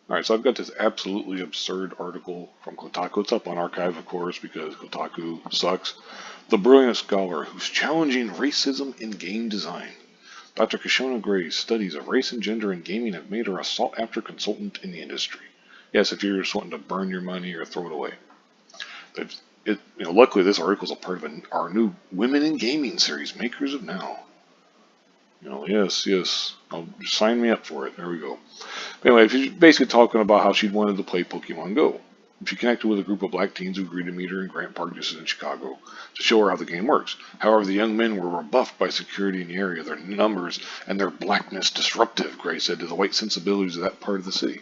All right, so I've got this absolutely absurd article from Kotaku. It's up on archive, of course, because Kotaku sucks. The brilliant scholar who's challenging racism in game design. Dr. Kishona Gray's studies of race and gender in gaming have made her a sought-after consultant in the industry. Yes, if you're just wanting to burn your money or throw it away. Luckily, this article is a part of our new Women in Gaming series, Makers of Now. Yes, yes. Sign me up for it. There we go. Anyway, she's basically talking about how she wanted to play Pokemon Go. She connected with a group of black teens who agreed to meet her in Grant Park, just in Chicago, to show her how the game works. However, the young men were rebuffed by security in the area, their numbers and their blackness disruptive, Gray said, to the white sensibilities of that part of the city.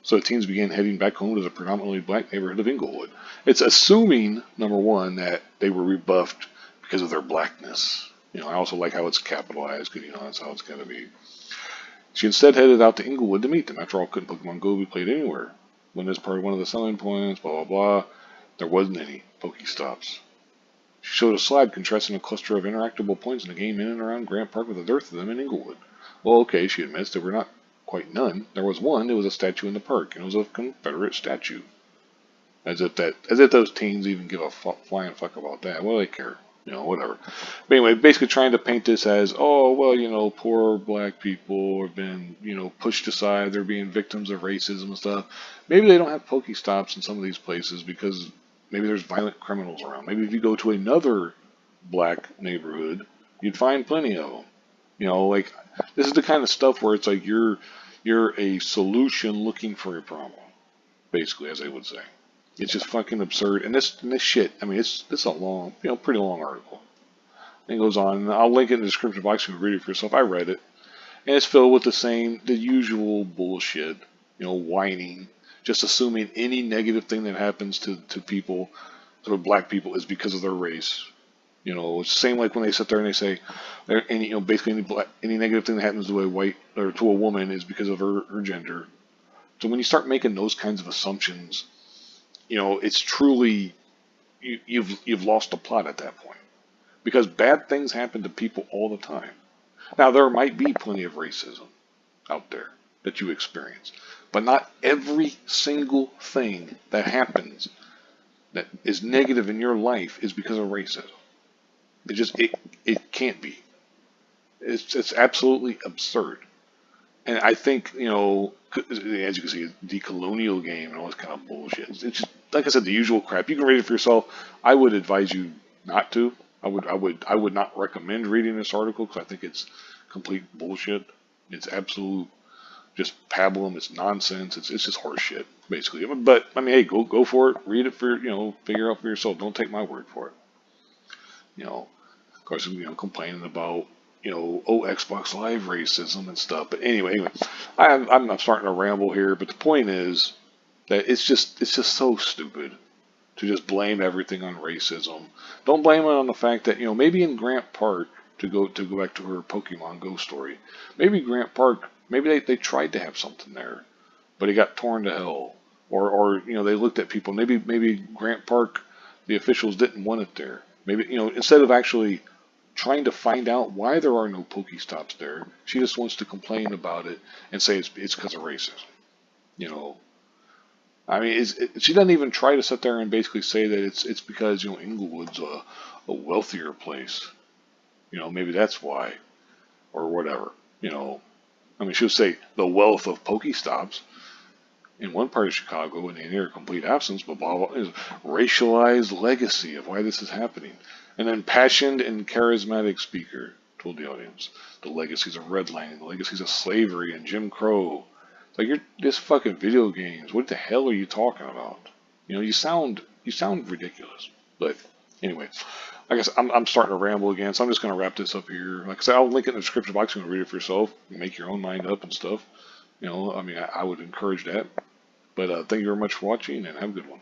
So the teens began heading back home to the predominantly black neighborhood of Inglewood. It's assuming, number one, that they were rebuffed because of their blackness. I also like how it's capitalized, because, that's how it's going to be. She instead headed out to Inglewood to meet them. After all, couldn't Pokemon Go be played anywhere? When this part of one of the selling points, blah, blah, blah. There wasn't any Pokestops. She showed a slide contrasting a cluster of interactable points in the game in and around Grant Park with a dearth of them in Inglewood. Well, okay, she admits there were not quite none. There was one. It was a statue in the park, and it was a Confederate statue. As if those teens even give a flying fuck about that. Well, they care. Whatever. But anyway, basically trying to paint this as, oh, well, poor black people have been, pushed aside. They're being victims of racism and stuff. Maybe they don't have Pokestops in some of these places because maybe there's violent criminals around. Maybe if you go to another black neighborhood, you'd find plenty of them. Like, this is the kind of stuff where it's like you're a solution looking for a problem, basically, as they would say. It's just fucking absurd. And this shit, I mean, it's a long, pretty long article. And it goes on, and I'll link it in the description box so you can read it for yourself. I read it. And it's filled with the usual bullshit, whining, just assuming any negative thing that happens to people, to black people, is because of their race. It's the same like when they sit there and they say, basically any negative thing that happens to a white or to a woman is because of her gender. So when you start making those kinds of assumptions, it's truly you've lost the plot at that point, because bad things happen to people all the time. Now there might be plenty of racism out there that you experience, but not every single thing that happens that is negative in your life is because of racism. It can't be. It's absolutely absurd. And I think, as you can see, the colonial game and all this kind of bullshit. It's just, like I said, the usual crap. You can read it for yourself. I would advise you not to. I would not recommend reading this article because I think it's complete bullshit. It's absolute just pablum. It's nonsense. It's just horse shit, basically. But I mean, hey, go for it. Read it for figure out for yourself. Don't take my word for it. Of course, complaining about Xbox Live racism and stuff. But anyway, I'm starting to ramble here. But the point is that it's just so stupid to just blame everything on racism. Don't blame it on the fact that maybe in Grant Park, to go back to her Pokemon Go story, maybe Grant Park, maybe they tried to have something there, but it got torn to hell. Or they looked at people. Maybe Grant Park, the officials didn't want it there. Maybe instead of actually trying to find out why there are no Pokestops there, she just wants to complain about it and say it's because of racism. You know, I mean, she doesn't even try to sit there and basically say that it's because Inglewood's a wealthier place. Maybe that's why, or whatever. I mean, she'll say the wealth of Pokestops in one part of Chicago and the near complete absence, but blah, blah, is racialized legacy of why this is happening. An impassioned and charismatic speaker told the audience the legacies of redlining, the legacies of slavery and Jim Crow. It's like, you're just fucking video games. What the hell are you talking about? You sound ridiculous. But anyway, I guess I'm starting to ramble again, so I'm just going to wrap this up here. Like I said, I'll link it in the description box. You can read it for yourself, make your own mind up and stuff. I mean, I would encourage that. But thank you very much for watching, and have a good one.